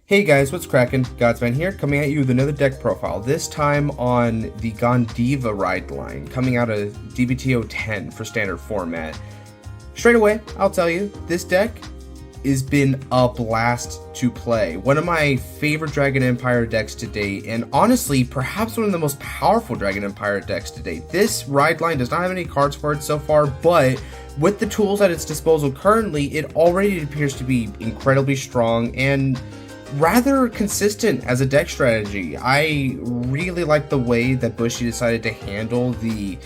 Hey guys, what's crackin'? Godsman here, coming at you with another deck profile, this time on the Ghandiva rideline, coming out of DBTO 10 for standard format. Straight away, I'll tell you, this deck has been a blast to play. One of my favorite Dragon Empire decks to date, and honestly, perhaps one of the most powerful Dragon Empire decks to date. This rideline does not have any cards for it so far, but with the tools at its disposal currently, it already appears to be incredibly strong and rather consistent as a deck strategy. I really like the way that Bushy decided to handle the,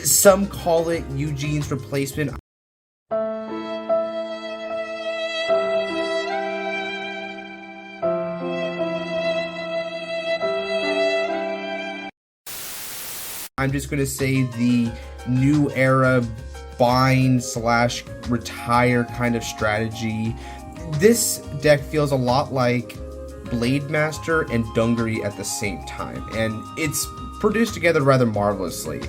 some call it Eugene's replacement. I'm just going to say the new era bind slash retire kind of strategy. This deck feels a lot like Blade Master and Dungaree at the same time, and it's produced together rather marvelously.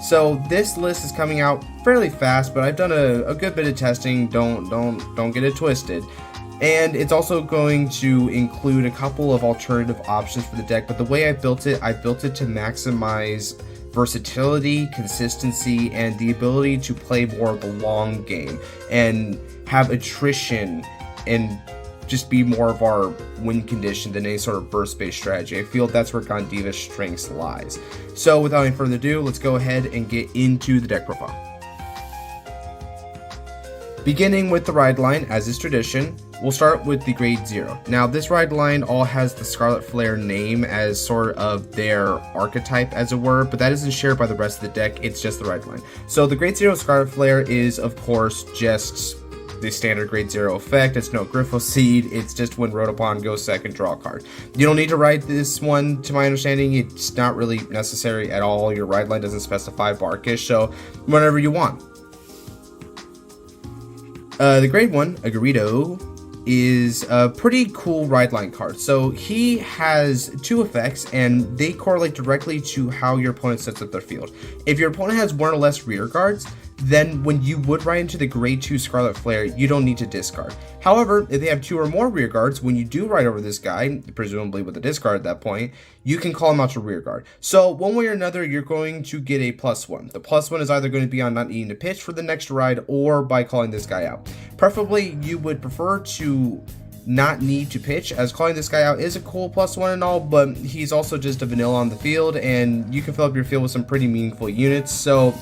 So this list is coming out fairly fast, but I've done a good bit of testing. Don't get it twisted. And it's also going to include a couple of alternative options for the deck, but the way I built it to maximize versatility, consistency, and the ability to play more of the long game and have attrition and just be more of our win condition than any sort of burst-based strategy. I feel that's where Ghandiva's strengths lies. So without any further ado, let's go ahead and get into the deck profile. Beginning with the ride line, as is tradition, we'll start with the grade 0. Now this ride line all has the Scarlet Flare name as sort of their archetype, as it were, but that isn't shared by the rest of the deck, it's just the ride line. So the grade 0 Scarlet Flare is of course just the standard grade 0 effect. It's no Griffo Seed, it's just when wrote upon, go second, draw a card. You don't need to ride this one, to my understanding. It's not really necessary at all. Your ride line doesn't specify Barkish, so whenever you want. The grade 1, a Gorito, is a pretty cool rideline card. So he has two effects and they correlate directly to how your opponent sets up their field. If your opponent has one or less rear guards, then when you would ride into the grade 2 Scarlet Flare, you don't need to discard. However, if they have 2 or more rear guards, when you do ride over this guy, presumably with a discard at that point, you can call him out to rear guard. So one way or another, you're going to get a +1. The +1 is either going to be on not needing to pitch for the next ride or by calling this guy out. Preferably, you would prefer to not need to pitch, as calling this guy out is a cool +1 and all, but he's also just a vanilla on the field and you can fill up your field with some pretty meaningful units. So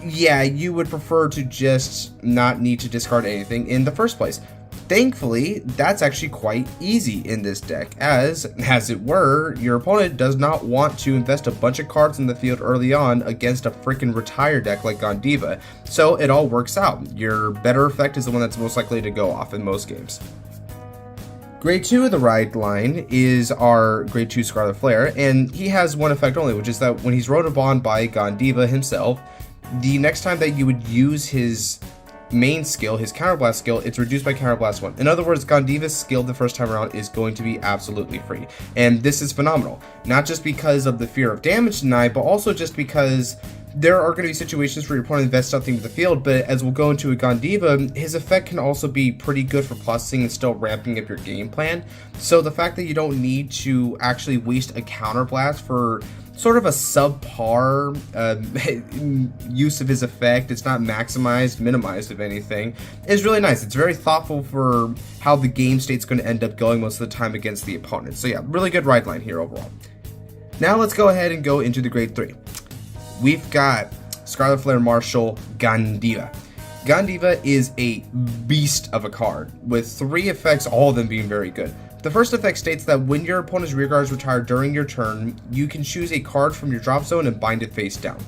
yeah, you would prefer to just not need to discard anything in the first place. Thankfully, that's actually quite easy in this deck, as it were, your opponent does not want to invest a bunch of cards in the field early on against a freaking retire deck like Ghandiva, so it all works out. Your better effect is the one that's most likely to go off in most games. Grade 2 of the ride line is our grade 2 Scarlet Flare, and he has one effect only, which is that when he's rode upon by Ghandiva himself, the next time that you would use his main skill, his counterblast skill, it's reduced by counterblast 1. In other words, Ghandiva's skill the first time around is going to be absolutely free. And this is phenomenal. Not just because of the fear of damage deny, but also just because there are going to be situations where your opponent invests something with the field, but as we'll go into a Ghandiva, his effect can also be pretty good for plussing and still ramping up your game plan. So the fact that you don't need to actually waste a counterblast for sort of a subpar use of his effect, it's not maximized, minimized if anything, is really nice. It's very thoughtful for how the game state's going to end up going most of the time against the opponent. So yeah, really good ride line here overall. Now let's go ahead and go into the grade 3. We've got Scarlet Flare Marshal Ghandiva. Ghandiva is a beast of a card, with 3 effects, all of them being very good. The first effect states that when your opponent's rear guards retire during your turn, you can choose a card from your drop zone and bind it face down.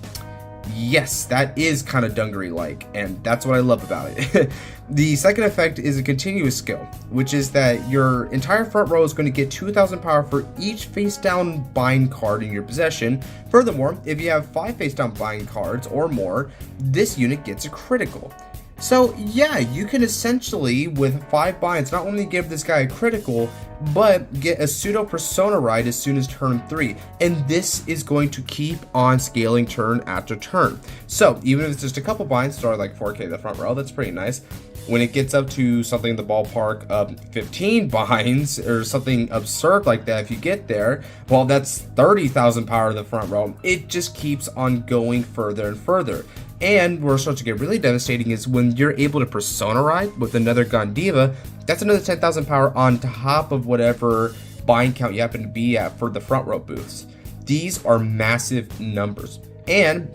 Yes, that is kind of Dungaree-like, and that's what I love about it. The second effect is a continuous skill, which is that your entire front row is going to get 2,000 power for each face-down bind card in your possession. Furthermore, if you have 5 face-down bind cards or more, this unit gets a critical. So yeah, you can essentially, with 5 binds, not only give this guy a critical, but get a pseudo persona ride as soon as turn 3. And this is going to keep on scaling turn after turn. So even if it's just a couple binds, start like 4k the front row, that's pretty nice. When it gets up to something in the ballpark of 15 binds or something absurd like that, if you get there, well, that's 30,000 power in the front row. It just keeps on going further and further. And where it starts to get really devastating is when you're able to Persona Ride with another Ghandiva. That's another 10,000 power on top of whatever bind count you happen to be at for the front row booths. These are massive numbers. And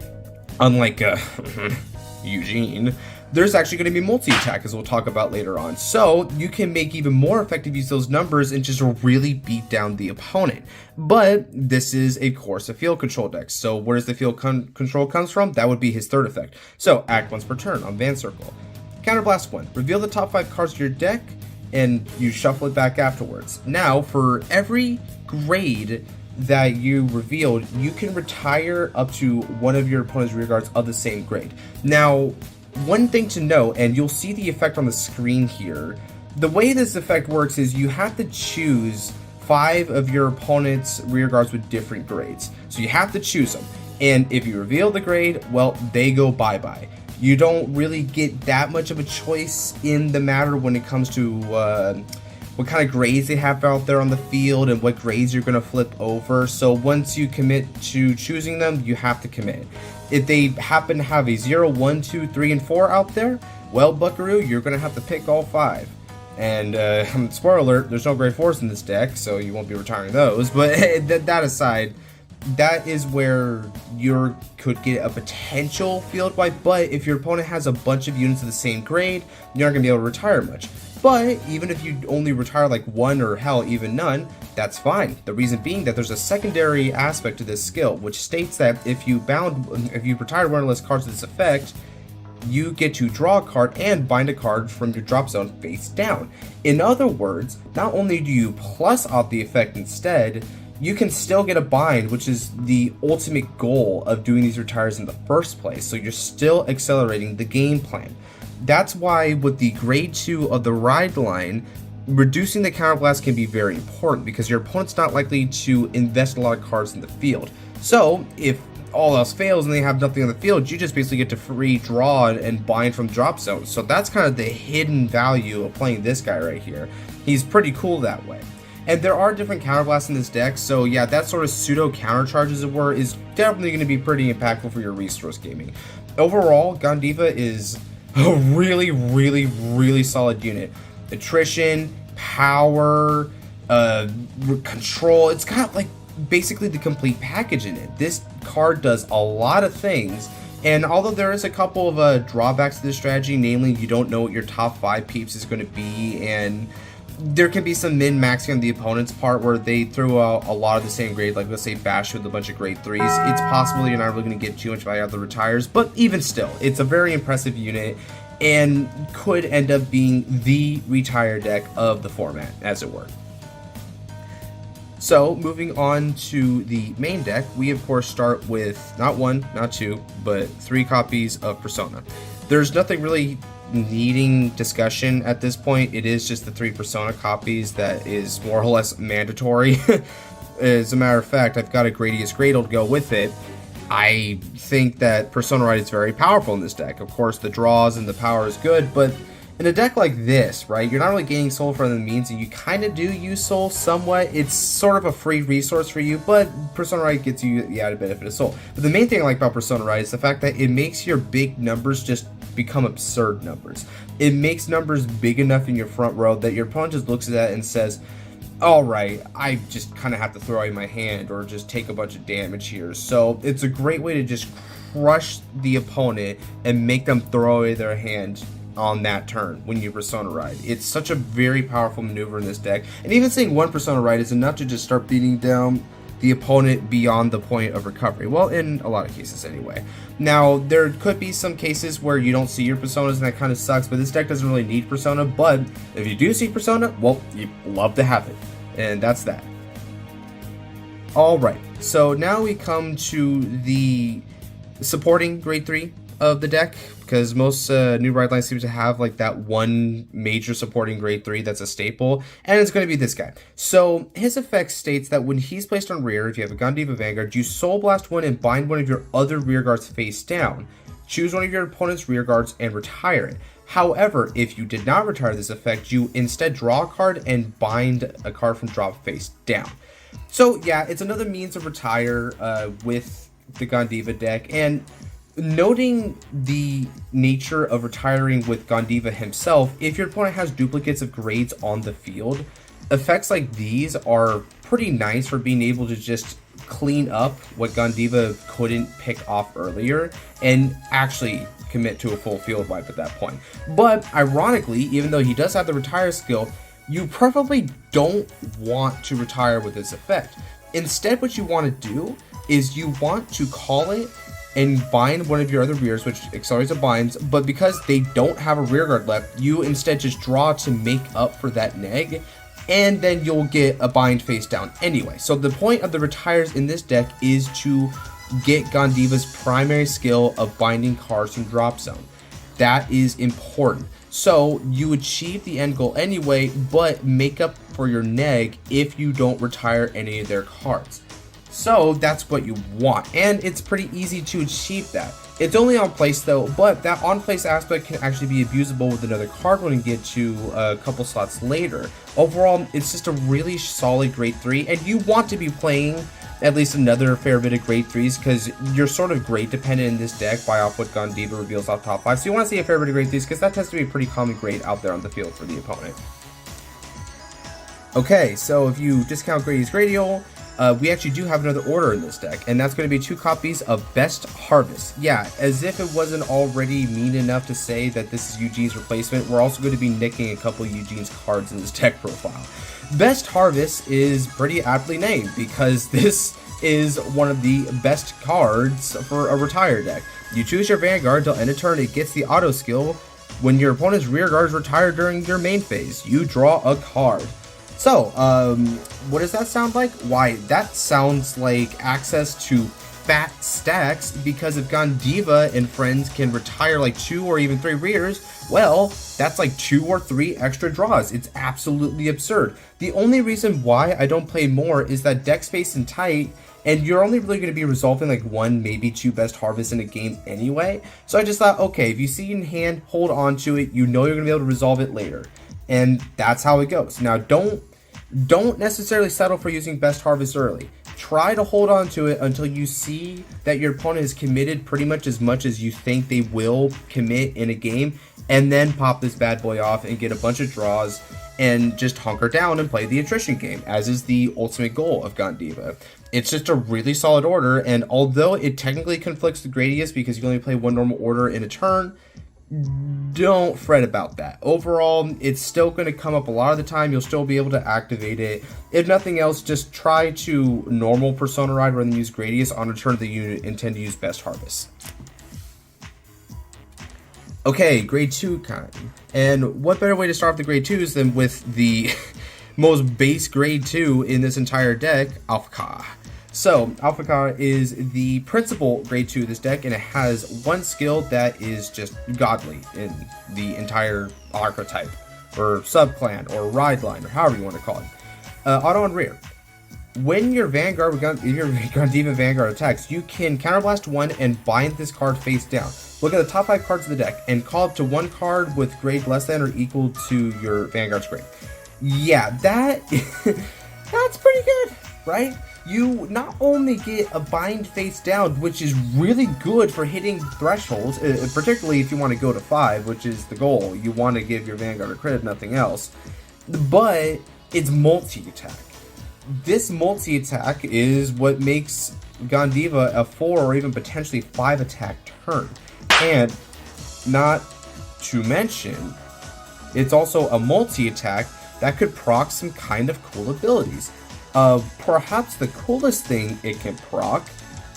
unlike Eugene, there's actually going to be multi-attack, as we'll talk about later on. So you can make even more effective use of those numbers and just really beat down the opponent. But this is, of course, a field control deck. So where does the field control comes from? That would be his third effect. So act once per turn on Van Circle. Counterblast 1. Reveal the top 5 cards of your deck, and you shuffle it back afterwards. Now, for every grade that you revealed, you can retire up to one of your opponent's rear guards of the same grade. Now, one thing to note, and you'll see the effect on the screen here, the way this effect works is you have to choose 5 of your opponent's rear guards with different grades. So you have to choose them. And if you reveal the grade, well, they go bye-bye. You don't really get that much of a choice in the matter when it comes to what kind of grades they have out there on the field and what grades you're going to flip over. So once you commit to choosing them, you have to commit. If they happen to have a 0, 1, 2, 3, and 4 out there, well, buckaroo, you're going to have to pick all 5. And spoiler alert, there's no grade 4s in this deck, so you won't be retiring those. But that aside, that is where you could get a potential field wipe. But if your opponent has a bunch of units of the same grade, you're not going to be able to retire much. But even if you only retire like 1 or hell, even none, that's fine. The reason being that there's a secondary aspect to this skill, which states that if you retire one or less cards of this effect, you get to draw a card and bind a card from your drop zone face down. In other words, not only do you plus out the effect instead, you can still get a bind, which is the ultimate goal of doing these retires in the first place. So you're still accelerating the game plan. That's why with the grade 2 of the ride line, reducing the counterblast can be very important because your opponent's not likely to invest a lot of cards in the field. So if all else fails and they have nothing on the field, you just basically get to free draw and bind from drop zones. So that's kind of the hidden value of playing this guy right here. He's pretty cool that way. And there are different counterblasts in this deck, so yeah, that sort of pseudo counter charge, as it were, is definitely going to be pretty impactful for your resource gaming. Overall, Ghandiva is a really, really, really solid unit. Attrition, power, control, it's got like basically the complete package in it. This card does a lot of things, and although there is a couple of drawbacks to this strategy, namely you don't know what your top 5 peeps is going to be, and there can be some min-maxing on the opponent's part where they throw out a lot of the same grade, like let's say Bash with a bunch of grade 3s. It's possible you're not really going to get too much value out of the retires, but even still, it's a very impressive unit and could end up being the retire deck of the format, as it were. So, moving on to the main deck, we of course start with not 1, not 2, but 3 copies of Persona. There's nothing really needing discussion at this point. It is just the 3 Persona copies that is more or less mandatory. As a matter of fact, I've got a Gratias Gradale to go with it. I think that Persona Ride is very powerful in this deck. Of course, the draws and the power is good, but in a deck like this, right, you're not really gaining soul for the means, and you kind of do use soul somewhat. It's sort of a free resource for you, but Persona Ride gets you the added benefit of soul. But the main thing I like about Persona Ride is the fact that it makes your big numbers just become absurd numbers. It makes numbers big enough in your front row that your opponent just looks at that and says, alright, I just kind of have to throw away my hand or just take a bunch of damage here. So it's a great way to just crush the opponent and make them throw away their hand on that turn when you Persona Ride. It's such a very powerful maneuver in this deck, and even saying 1 Persona Ride is enough to just start beating down the opponent beyond the point of recovery. Well, in a lot of cases anyway. Now, there could be some cases where you don't see your Personas, and that kind of sucks, but this deck doesn't really need Persona, but if you do see Persona, well, you love to have it. And that's that. Alright, so now we come to the supporting grade 3 of the deck, because most new ride lines seem to have like that one major supporting grade 3 that's a staple, and it's going to be this guy. So his effect states that when he's placed on rear, if you have a Ghandiva Vanguard, you Soul Blast one and bind one of your other rear guards face down. Choose one of your opponent's rear guards and retire it. However, if you did not retire this effect, you instead draw a card and bind a card from drop face down. So yeah, it's another means of retire with the Ghandiva deck, and noting the nature of retiring with Ghandiva himself, if your opponent has duplicates of grades on the field, effects like these are pretty nice for being able to just clean up what Ghandiva couldn't pick off earlier and actually commit to a full field wipe at that point. But ironically, even though he does have the retire skill, you probably don't want to retire with this effect. Instead, what you want to do is you want to call it and bind one of your other rears, which accelerates the binds, but because they don't have a rear guard left, you instead just draw to make up for that neg, and then you'll get a bind face down anyway. So the point of the retires in this deck is to get Ghandiva's primary skill of binding cards from drop zone. That is important. So you achieve the end goal anyway, but make up for your neg if you don't retire any of their cards. So that's what you want, and it's pretty easy to achieve that. It's only on place though, but that on place aspect can actually be abusable with another card when you get to a couple slots later. Overall, it's just a really solid grade 3, and you want to be playing at least another fair bit of grade 3s because you're sort of grade dependent in this deck by off what Ghandiva reveals off top 5. So you want to see a fair bit of grade 3s because that tends to be a pretty common grade out there on the field for the opponent. Okay, so if you discount Gradius Gradale, we actually do have another order in this deck, and that's going to be 2 copies of Best Harvest. Yeah, as if it wasn't already mean enough to say that this is Eugene's replacement, we're also going to be nicking a couple of Eugene's cards in this deck profile. Best Harvest is pretty aptly named because this is one of the best cards for a retire deck. You choose your Vanguard till end of turn, it gets the auto skill. When your opponent's rear guard is retired during your main phase, you draw a card. So, what does that sound like? Why, that sounds like access to fat stacks, because if Ghandiva and friends can retire like 2 or even 3 rears, well, that's like 2 or 3 extra draws. It's absolutely absurd. The only reason why I don't play more is that deck space and tight, and you're only really going to be resolving like 1, maybe 2 Best Harvests in a game anyway. So I just thought, okay, if you see it in hand, hold on to it. You know you're going to be able to resolve it later. And that's how it goes. Now, don't necessarily settle for using Best Harvest early. Try to hold on to it until you see that your opponent is committed pretty much as you think they will commit in a game, and then pop this bad boy off and get a bunch of draws and just hunker down and play the attrition game, as is the ultimate goal of Ghandiva. It's just a really solid order, and although it technically conflicts with Gradius because you only play 1 normal order in a turn, don't fret about that. Overall, it's still going to come up a lot of the time. You'll still be able to activate it. If nothing else, just try to normal Persona Ride rather than use Gradius on a turn that you intend to use Best Harvest. Okay, grade 2 kind. And what better way to start off the grade 2s than with the most base grade 2 in this entire deck, Alfakar. So, Alfakar is the principal grade 2 of this deck, and it has 1 skill that is just godly in the entire archetype, or subclan, or rideline, or however you want to call it. Auto and rear. When your Vanguard, your Ghandiva Vanguard attacks, you can counterblast 1 and bind this card face down. Look at the top 5 cards of the deck, and call up to 1 card with grade less than or equal to your Vanguard's grade. Yeah, that's pretty good, right? You not only get a bind face down, which is really good for hitting thresholds, particularly if you want to go to 5, which is the goal. You want to give your Vanguard a crit if nothing else. But it's multi-attack. This multi-attack is what makes Ghandiva a 4 or even potentially 5 attack turn. And not to mention, it's also a multi-attack that could proc some kind of cool abilities. Perhaps the coolest thing it can proc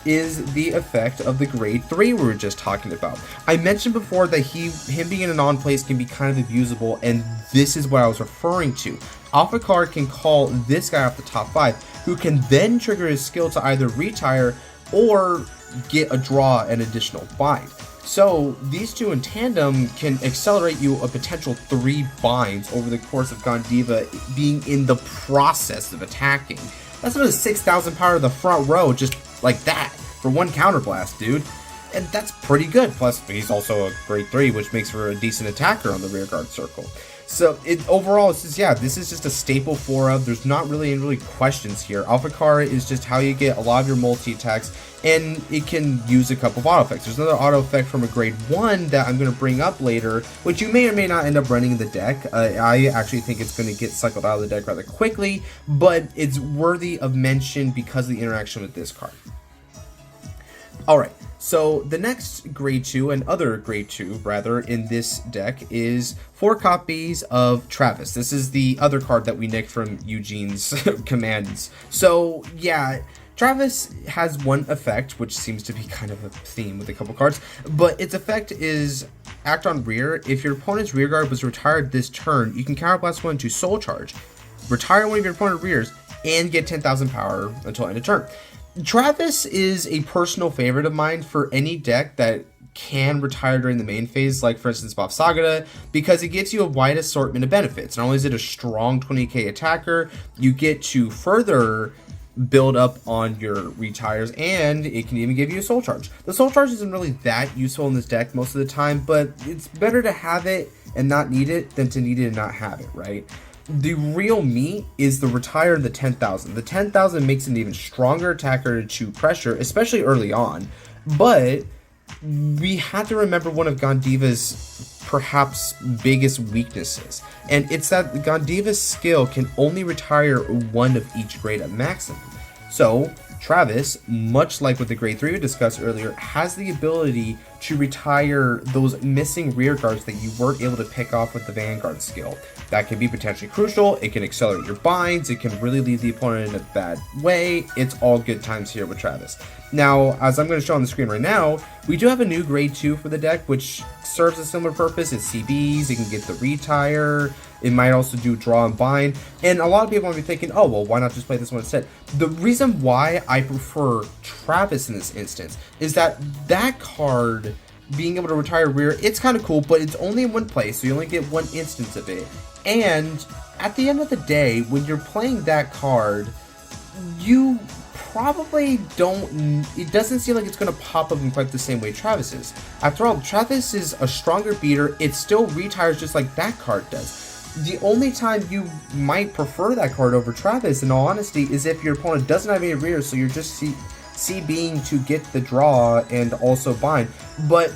is the effect of the grade 3 we were just talking about. I mentioned before that him being in an on-place can be kind of abusable, and this is what I was referring to. Alfakar can call this guy off the top 5, who can then trigger his skill to either retire or get a draw an additional bind. So these two in tandem can accelerate you a potential 3 binds over the course of Ghandiva being in the process of attacking. That's another 6,000 power to the front row just like that for 1 counterblast, dude. and that's pretty good. Plus, he's also a grade 3, which makes for a decent attacker on the rear guard circle. So overall, it's just, yeah, this is just a staple 4-of. There's not really any questions here. Alphacar is just how you get a lot of your multi-attacks, and it can use a couple of auto effects. There's another auto effect from a grade 1 that I'm going to bring up later, which you may or may not end up running in the deck. I actually think it's going to get cycled out of the deck rather quickly, but it's worthy of mention because of the interaction with this card. Alright, so the next grade 2, and other grade 2 rather, in this deck is 4 copies of Travis. This is the other card that we nicked from Eugene's commands. So yeah, Travis has one effect, which seems to be kind of a theme with a couple cards, but its effect is act on rear. If your opponent's rear guard was retired this turn, you can counterblast one to soul charge, retire one of your opponent's rears, and get 10,000 power until end of turn. Travis is a personal favorite of mine for any deck that can retire during the main phase, like for instance Bob Sagada, because it gives you a wide assortment of benefits. Not only is it a strong 20k attacker, you get to further build up on your retires, and it can even give you a soul charge. The soul charge isn't really that useful in this deck most of the time, but it's better to have it and not need it than to need it and not have it, right? The real meat is the retire and the 10,000. The 10,000 makes an even stronger attacker to pressure, especially early on. But we have to remember one of Ghandiva's perhaps biggest weaknesses, and it's that Ghandiva's skill can only retire one of each grade at maximum. So Travis, much like with the grade 3 we discussed earlier, has the ability to retire those missing rear guards that you weren't able to pick off with the Vanguard skill. That can be potentially crucial. It can accelerate your binds. It can really leave the opponent in a bad way. It's all good times here with Travis. Now, as I'm going to show on the screen right now, we do have a new grade 2 for the deck, which serves a similar purpose. It's CBs. It can get the retire. It might also do draw and bind. And a lot of people might be thinking, oh, well, why not just play this one instead? The reason why I prefer Travis in this instance is that that card, being able to retire rear, it's kind of cool, but it's only in one place, so you only get one instance of it. And at the end of the day, when you're playing that card, you probably don't, it doesn't seem like it's going to pop up in quite the same way Travis is. After all, Travis is a stronger beater. It still retires just like that card does. The only time you might prefer that card over Travis, in all honesty, is if your opponent doesn't have any rear, so you're just CBing to get the draw and also bind. But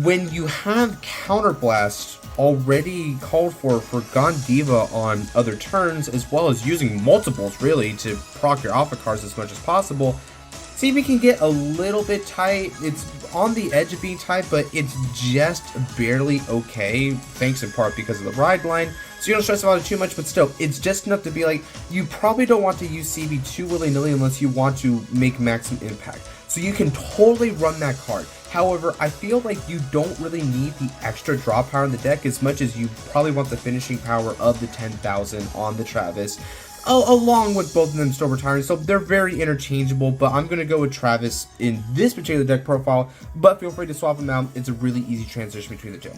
when you have Counterblast already called for Ghandiva on other turns, as well as using multiples really to proc your Alphakars as much as possible, CB can get a little bit tight. It's on the edge of being tight, but it's just barely okay, thanks in part because of the ride line. So you don't stress about it too much, but still, it's just enough to be like, you probably don't want to use CB too willy-nilly unless you want to make maximum impact. So you can totally run that card. However, I feel like you don't really need the extra draw power in the deck as much as you probably want the finishing power of the 10,000 on the Travis, along with both of them still retiring. So they're very interchangeable, but I'm going to go with Travis in this particular deck profile, but feel free to swap them out. It's a really easy transition between the two.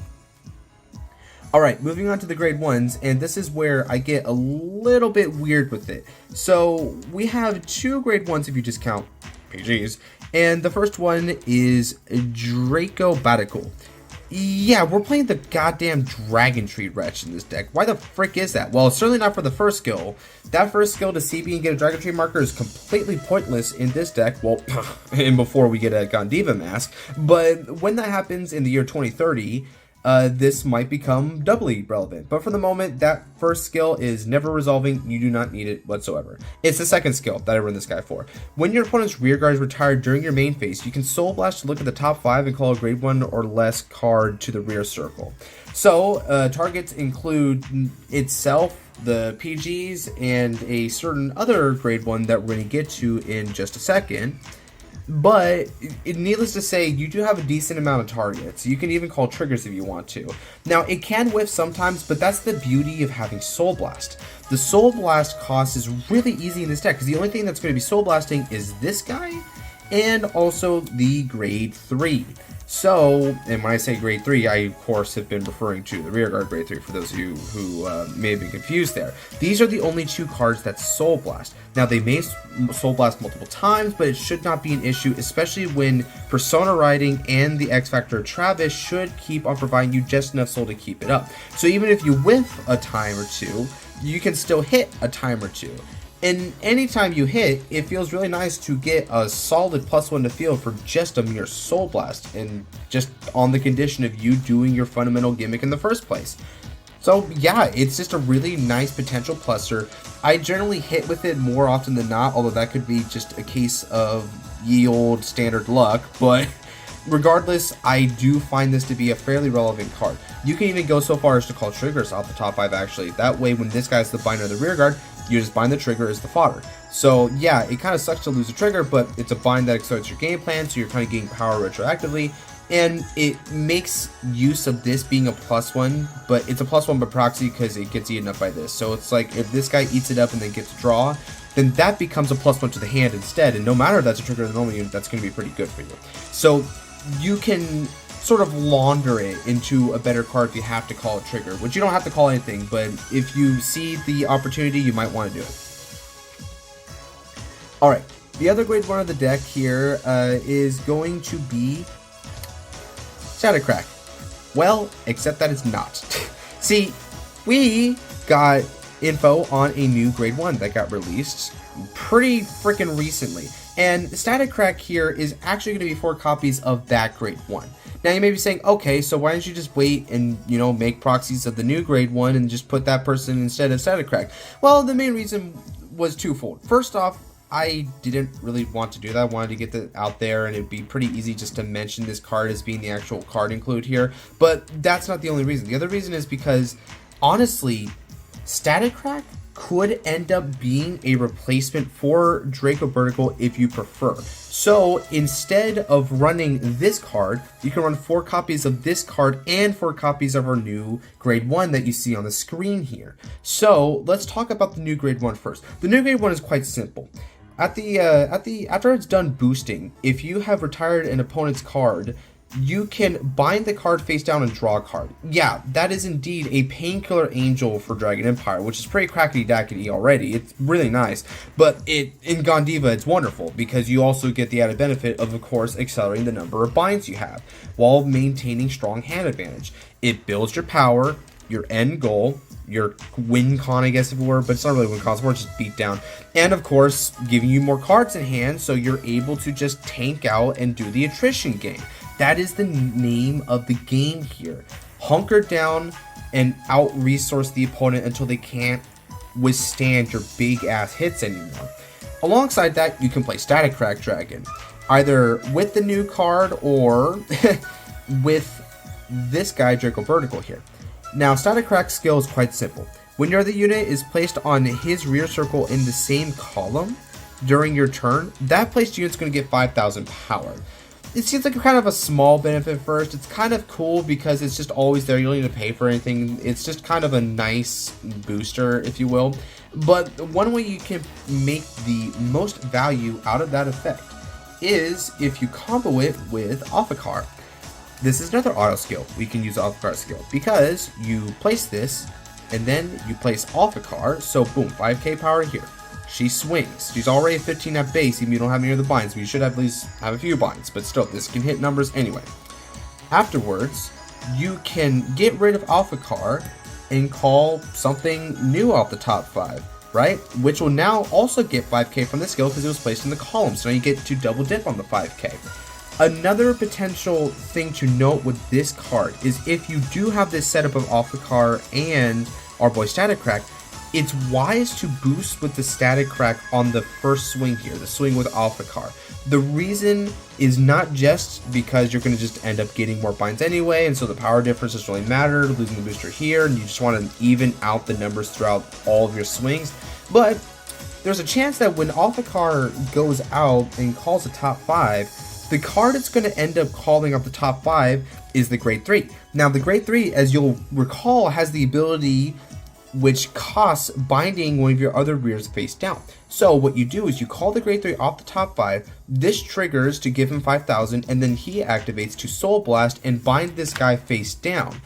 Alright, moving on to the grade 1s, and this is where I get a little bit weird with it. So we have 2 grade 1s if you just count PGs, and the first one is Draco Batacle. Yeah, we're playing the goddamn Dragon Tree Wretch in this deck. Why the frick is that? Well, it's certainly not for the first skill. That first skill to CB and get a Dragon Tree marker is completely pointless in this deck. Well, and before we get a Ghandiva mask. But when that happens in the year 2030, this might become doubly relevant. But for the moment, that first skill is never resolving. You do not need it whatsoever. It's the second skill that I run this guy for. When your opponent's rear guard is retired during your main phase, you can Soul Blast to look at the top 5 and call a grade 1 or less card to the rear circle. So, targets include itself, the PGs, and a certain other grade 1 that we're going to get to in just a second. But needless to say, you do have a decent amount of targets. You can even call triggers if you want to. Now, it can whiff sometimes, but that's the beauty of having Soul Blast. The Soul Blast cost is really easy in this deck, because the only thing that's going to be Soul Blasting is this guy, and also the grade 3. So, and when I say grade 3, I of course have been referring to the rearguard grade 3 for those of you who may have been confused there. These are the only 2 cards that Soul Blast. Now, they may Soul Blast multiple times, but it should not be an issue, especially when Persona Riding and the X Factor Travis should keep on providing you just enough soul to keep it up. So even if you whiff a time or two, you can still hit a time or two. And anytime you hit, it feels really nice to get a solid +1 to field for just a mere Soul Blast, and just on the condition of you doing your fundamental gimmick in the first place. So yeah, it's just a really nice potential pluser. I generally hit with it more often than not, although that could be just a case of ye old standard luck, but regardless, I do find this to be a fairly relevant card. You can even go so far as to call triggers off the top 5 actually. That way when this guy's the binder of the rearguard, you just bind the trigger as the fodder. So yeah, it kind of sucks to lose a trigger, but it's a bind that accelerates your game plan, so you're kind of getting power retroactively, and it makes use of this being a +1, but it's a +1 by proxy because it gets eaten up by this. So it's like if this guy eats it up and then gets a draw, then that becomes a +1 to the hand instead, and no matter if that's a trigger in the normal unit, that's going to be pretty good for you. So you can sort of launder it into a better card if you have to call it trigger, which you don't have to call anything, but if you see the opportunity, you might want to do it. Alright, the other grade 1 of the deck here is going to be Static Crack. Well, except that it's not. See, we got info on a new grade 1 that got released pretty freaking recently, and Static Crack here is actually going to be 4 copies of that grade 1. Now you may be saying, okay, so why don't you just wait and, you know, make proxies of the new grade 1 and just put that person instead of Static Crack? Well, the main reason was twofold. First off, I didn't really want to do that. I wanted to get that out there, and it'd be pretty easy just to mention this card as being the actual card include here. But that's not the only reason. The other reason is because, honestly, Static Crack could end up being a replacement for Draco Batacle if you prefer. So instead of running this card, you can run 4 copies of this card and 4 copies of our new grade 1 that you see on the screen here. So let's talk about the new grade 1 first. The new grade 1 is quite simple. After it's done boosting, if you have retired an opponent's card, you can bind the card face down and draw a card. Yeah, that is indeed a Painkiller Angel for Dragon Empire, which is pretty crackety-dackety already. It's really nice, but in Ghandiva, it's wonderful, because you also get the added benefit of course, accelerating the number of binds you have, while maintaining strong hand advantage. It builds your power, your end goal, your win con, I guess if it were, but it's not really win con, it's more just beat down. And of course, giving you more cards in hand, so you're able to just tank out and do the attrition game. That is the name of the game here. Hunker down and out-resource the opponent until they can't withstand your big-ass hits anymore. Alongside that, you can play Static Crack Dragon, either with the new card or with this guy, Draco Batacle here. Now, Static Crack's skill is quite simple. When your other unit is placed on his rear circle in the same column during your turn, that placed unit's going to get 5,000 power. It seems like kind of a small benefit first. It's kind of cool because it's just always there. You don't need to pay for anything. It's just kind of a nice booster, if you will. But one way you can make the most value out of that effect is if you combo it with Alfakar. This is another auto skill. We can use Alphacar skill because you place this and then you place Alphacar. So boom, 5k power here. She swings. She's already 15 at base, even if you don't have any of the binds. But you should at least have a few binds, but still, this can hit numbers anyway. Afterwards, you can get rid of Alphacar and call something new off the top 5, right? Which will now also get 5k from the skill because it was placed in the column. So now you get to double dip on the 5k. Another potential thing to note with this card is if you do have this setup of Alphacar and our boy Static Crack, it's wise to boost with the Static Crack on the first swing here, the swing with Alphacar. The reason is not just because you're going to just end up getting more binds anyway, and so the power difference doesn't really matter, losing the booster here, and you just want to even out the numbers throughout all of your swings. But there's a chance that when Alphacar goes out and calls a top 5, the card it's going to end up calling up the top 5 is the grade 3. Now, the grade 3, as you'll recall, has the ability which costs binding one of your other rears face down. So what you do is you call the grade 3 off the top 5, this triggers to give him 5,000, and then he activates to Soul Blast and bind this guy face down.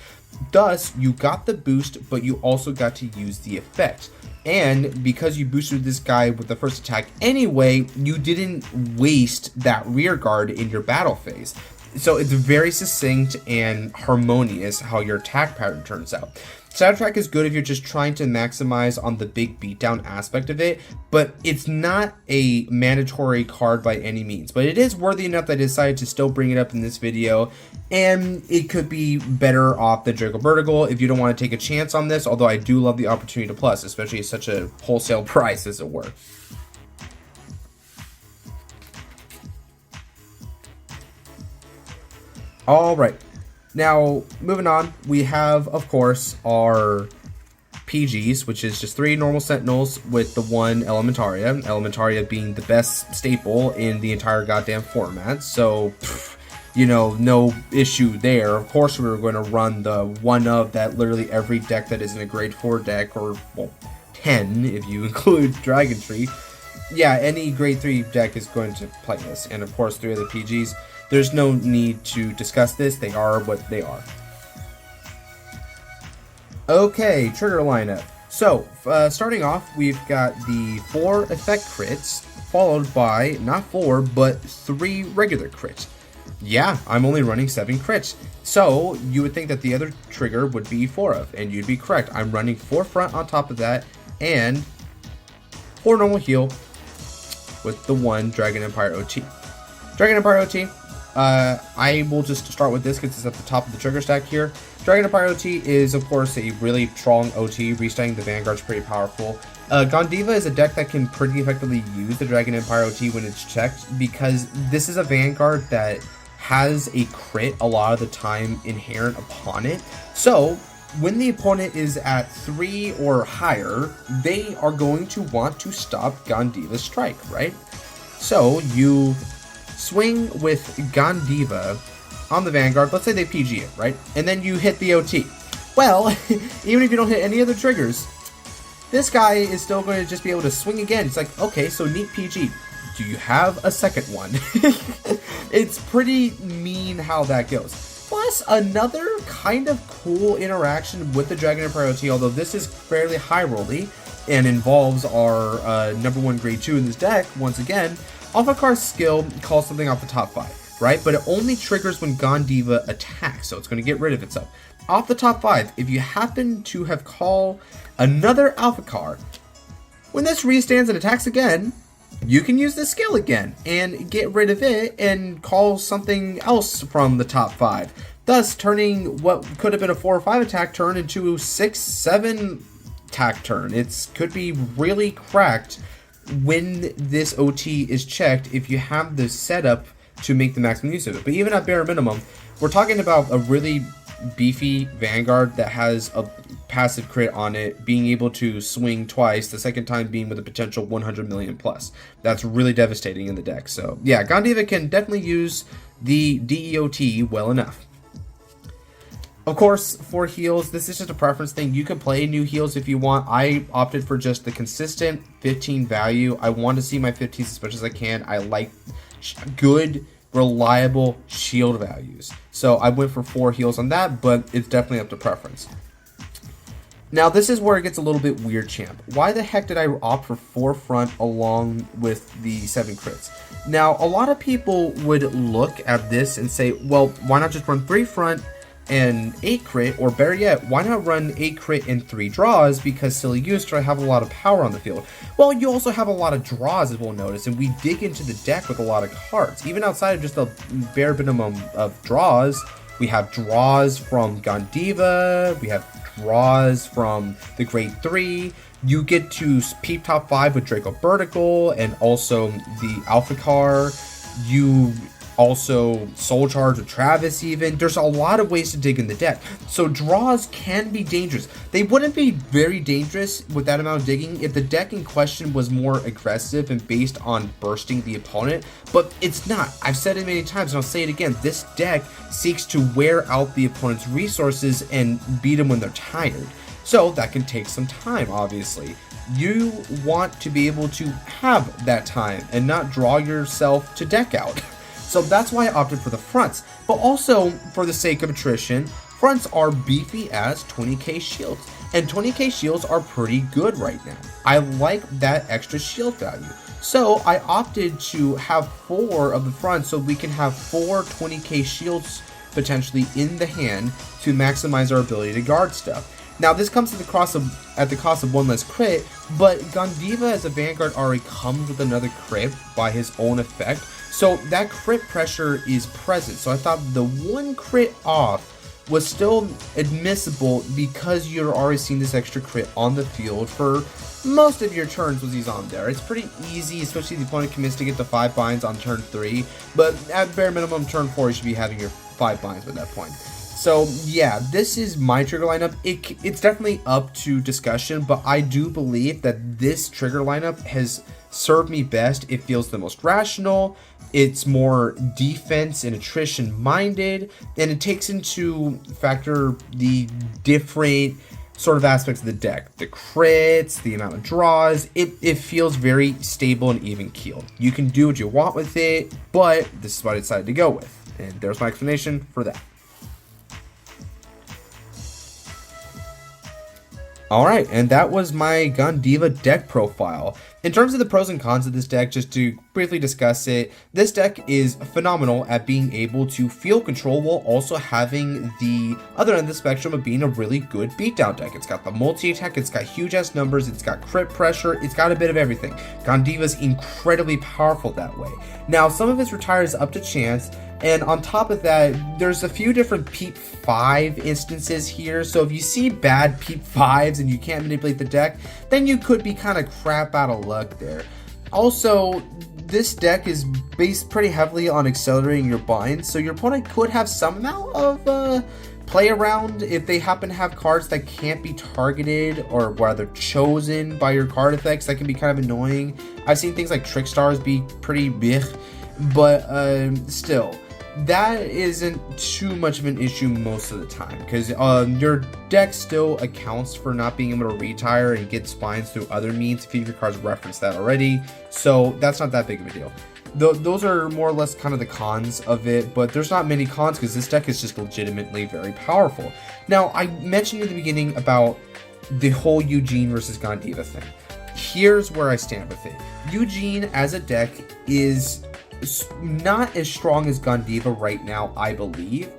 Thus, you got the boost, but you also got to use the effect. And because you boosted this guy with the first attack anyway, you didn't waste that rear guard in your battle phase. So it's very succinct and harmonious how your attack pattern turns out. Soundtrack is good if you're just trying to maximize on the big beatdown aspect of it, but it's not a mandatory card by any means. But it is worthy enough that I decided to still bring it up in this video, and it could be better off than Draco Batacle if you don't want to take a chance on this, although I do love the opportunity to plus, especially at such a wholesale price as it were. Alright. Now, moving on, we have, of course, our PGs, which is just 3 normal Sentinels with the 1 Elementaria. Elementaria being the best staple in the entire goddamn format, so, you know, no issue there. Of course, we were going to run the one of that literally every deck that isn't a grade 4 deck, or, well, 10 if you include Dragon Tree. Yeah, any grade 3 deck is going to play this, and of course, 3 of the PGs. There's no need to discuss this, they are what they are. Okay, trigger lineup. So, starting off, we've got the 4 effect crits, followed by, not 4, but 3 regular crits. Yeah, I'm only running 7 crits. So, you would think that the other trigger would be 4 of, and you'd be correct. I'm running 4 front on top of that, and 4 normal heal with the 1 Dragon Empire OT. Dragon Empire OT. I will just start with this because it's at the top of the trigger stack here. Dragon Empire OT is, of course, a really strong OT. Restarting the Vanguard's pretty powerful. Ghandiva is a deck that can pretty effectively use the Dragon Empire OT when it's checked, because this is a Vanguard that has a crit a lot of the time inherent upon it. So, when the opponent is at 3 or higher, they are going to want to stop Ghandiva's strike, right? So, you swing with Ghandiva on the Vanguard. Let's say they PG it, right? And then you hit the OT. Well, even if you don't hit any other triggers, this guy is still going to just be able to swing again. It's like, okay, so neat PG. Do you have a second one? It's pretty mean how that goes. Plus, another kind of cool interaction with the Dragon Empire OT, although this is fairly high rolly and involves our number 1 grade 2 in this deck, once again. Alfakar's skill calls something off the top 5, right? But it only triggers when Ghandiva attacks, so it's going to get rid of itself. Off the top 5, if you happen to have called another Alphacar, when this restands and attacks again, you can use this skill again and get rid of it and call something else from the top 5. Thus, turning what could have been a 4 or 5 attack turn into a 6, 7 attack turn. It could be really cracked when this OT is checked if you have the setup to make the maximum use of it. But even at bare minimum, we're talking about a really beefy Vanguard that has a passive crit on it, being able to swing twice, the second time being with a potential 100 million plus. That's really devastating in the deck. So yeah, Ghandiva can definitely use the DEOT well enough. Of course, for heals, this is just a preference thing. You can play new heals if you want. I opted for just the consistent 15 value. I want to see my 15s as much as I can. I like good, reliable shield values. So I went for 4 heals on that, but it's definitely up to preference. Now, this is where it gets a little bit weird, champ. Why the heck did I opt for 4 front along with the 7 crits? Now, a lot of people would look at this and say, well, why not just run 3 front and 8 crit, or better yet, why not run 8 crit and 3 draws, because Silly Ustra have a lot of power on the field. Well, you also have a lot of draws, as we'll notice, and we dig into the deck with a lot of cards. Even outside of just the bare minimum of draws, we have draws from Ghandiva, we have draws from the grade 3, you get to peep top 5 with Draco Batacle, and also the Alphacar, you also Soul Charge with Travis even. There's a lot of ways to dig in the deck. So draws can be dangerous. They wouldn't be very dangerous with that amount of digging if the deck in question was more aggressive and based on bursting the opponent, but it's not. I've said it many times and I'll say it again. This deck seeks to wear out the opponent's resources and beat them when they're tired. So that can take some time, obviously. You want to be able to have that time and not draw yourself to deck out. So that's why I opted for the fronts. But also, for the sake of attrition, fronts are beefy as 20k shields. And 20k shields are pretty good right now. I like that extra shield value. So I opted to have 4 of the fronts so we can have 4 20k shields potentially in the hand to maximize our ability to guard stuff. Now this comes at the cost of 1 less crit, but Ghandiva as a Vanguard already comes with another crit by his own effect, so that crit pressure is present. So I thought the 1 crit off was still admissible because you're already seeing this extra crit on the field for most of your turns when he's on there. It's pretty easy, especially if the opponent commits to get the 5 binds on turn 3, but at bare minimum turn 4 you should be having your 5 binds at that point. So yeah, this is my trigger lineup. It's definitely up to discussion, but I do believe that this trigger lineup has served me best. It feels the most rational, it's more defense and attrition minded, and it takes into factor the different sort of aspects of the deck. The crits, the amount of draws, it feels very stable and even keeled. You can do what you want with it, but this is what I decided to go with. And there's my explanation for that. Alright, and that was my Ghandiva deck profile. In terms of the pros and cons of this deck, just to briefly discuss it, this deck is phenomenal at being able to field control while also having the other end of the spectrum of being a really good beatdown deck. It's got the multi-attack, it's got huge ass numbers, it's got crit pressure, it's got a bit of everything. Ghandiva's incredibly powerful that way. Now, some of his retires up to chance, and on top of that, there's a few different Peep 5 instances here, so if you see bad Peep 5s and you can't manipulate the deck, then you could be kind of crap out of luck there. Also, this deck is based pretty heavily on accelerating your binds, so your opponent could have some amount of play around if they happen to have cards that can't be targeted or rather chosen by your card effects. That can be kind of annoying. I've seen things like Trick Stars be pretty big, but still, that isn't too much of an issue most of the time, because your deck still accounts for not being able to retire and get spines through other means. A few of your cards reference that already, so that's not that big of a deal. Those are more or less kind of the cons of it, but there's not many cons because this deck is just legitimately very powerful. Now, I mentioned in the beginning about the whole Eugene versus Ghandiva thing. Here's where I stand with it. Eugene as a deck is not as strong as Ghandiva right now, I believe,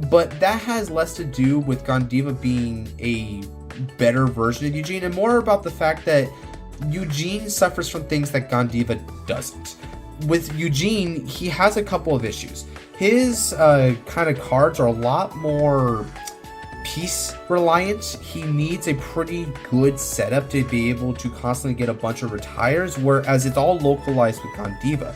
but that has less to do with Ghandiva being a better version of Eugene and more about the fact that Eugene suffers from things that Ghandiva doesn't. With Eugene, he has a couple of issues. His kind of cards are a lot more piece reliant. He needs a pretty good setup to be able to constantly get a bunch of retires, whereas it's all localized with Ghandiva.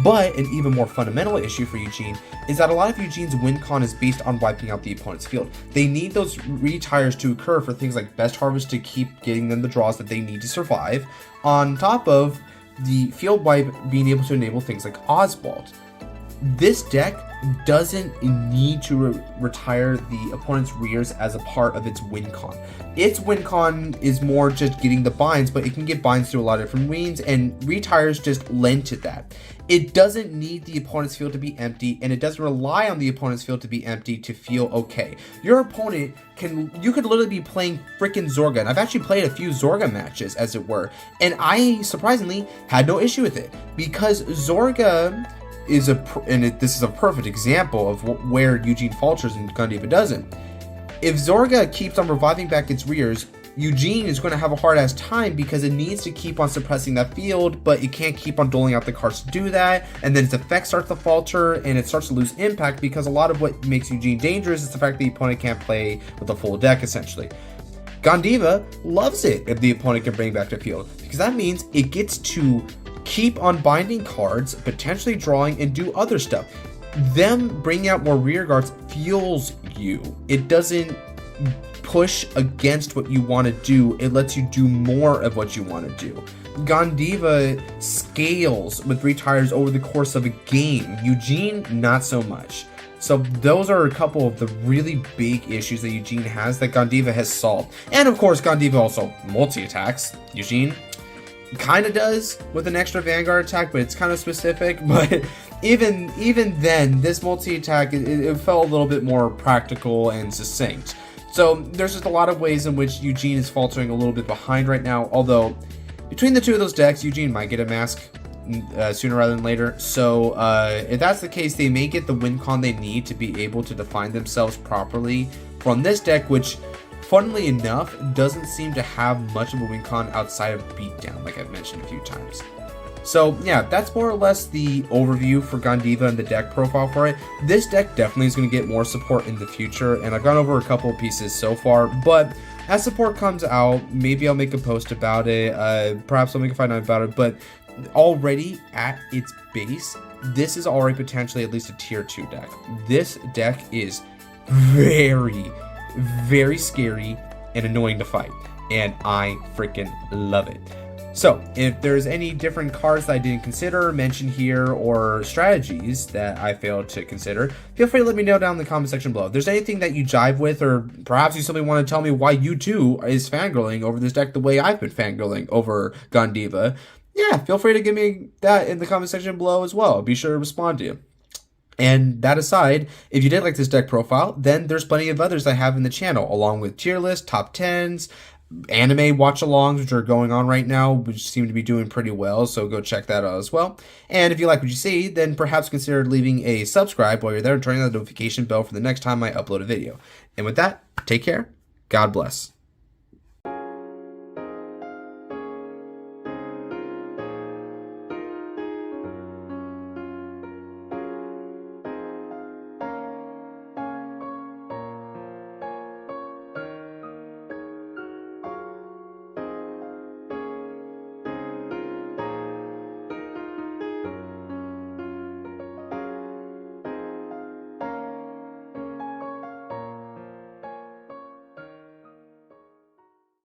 But an even more fundamental issue for Eugene is that a lot of Eugene's win con is based on wiping out the opponent's field. They need those retires to occur for things like Best Harvest to keep getting them the draws that they need to survive, on top of the field wipe being able to enable things like Oswald. This deck doesn't need to retire the opponent's rears as a part of its win con. Its win con is more just getting the binds, but it can get binds through a lot of different means, and retires just lend to that. It doesn't need the opponent's field to be empty, and it doesn't rely on the opponent's field to be empty to feel okay. Your opponent you could literally be playing freaking Zorga, and I've actually played a few Zorga matches, as it were, and I surprisingly had no issue with it, because Zorga is this is a perfect example of where Eugene falters and Ghandiva doesn't. If Zorga keeps on reviving back its rears, Eugene is going to have a hard ass time because it needs to keep on suppressing that field, but it can't keep on doling out the cards to do that, and then its effects start to falter and it starts to lose impact, because a lot of what makes Eugene dangerous is the fact that the opponent can't play with a full deck essentially. Ghandiva loves it if the opponent can bring back the field, because that means it gets to keep on binding cards, potentially drawing, and do other stuff. Them bringing out more rear guards fuels you. It doesn't push against what you want to do. It lets you do more of what you want to do. Ghandiva scales with retires over the course of a game. Eugene, not so much. So those are a couple of the really big issues that Eugene has that Ghandeva has solved. And of course, Ghandeva also multi-attacks. Eugene kind of does with an extra Vanguard attack, but it's kind of specific. But even then, this multi-attack, it felt a little bit more practical and succinct. So there's just a lot of ways in which Eugene is faltering a little bit behind right now, although between the two of those decks, Eugene might get a mask sooner rather than later. So if that's the case, they may get the win con they need to be able to define themselves properly from this deck, which funnily enough doesn't seem to have much of a win con outside of beatdown, like I've mentioned a few times. So yeah, that's more or less the overview for Ghandiva and the deck profile for it. This deck definitely is going to get more support in the future, and I've gone over a couple of pieces so far, but as support comes out, maybe I'll make a post about it, perhaps I'll make a fight night about it, but already at its base, this is already potentially at least a tier 2 deck. This deck is very, very scary and annoying to fight, and I freaking love it. So, if there's any different cards that I didn't consider, mention here, or strategies that I failed to consider, feel free to let me know down in the comment section below. If there's anything that you jive with, or perhaps you simply want to tell me why you too is fangirling over this deck the way I've been fangirling over Ghandiva, yeah, feel free to give me that in the comment section below as well. I'll be sure to respond to you. And that aside, if you did like this deck profile, then there's plenty of others I have in the channel, along with tier lists, top 10s, anime watch-alongs, which are going on right now, which seem to be doing pretty well, so go check that out as well. And if you like what you see, then perhaps consider leaving a subscribe while you're there and turning on the notification bell for the next time I upload a video. And with that, take care, God bless.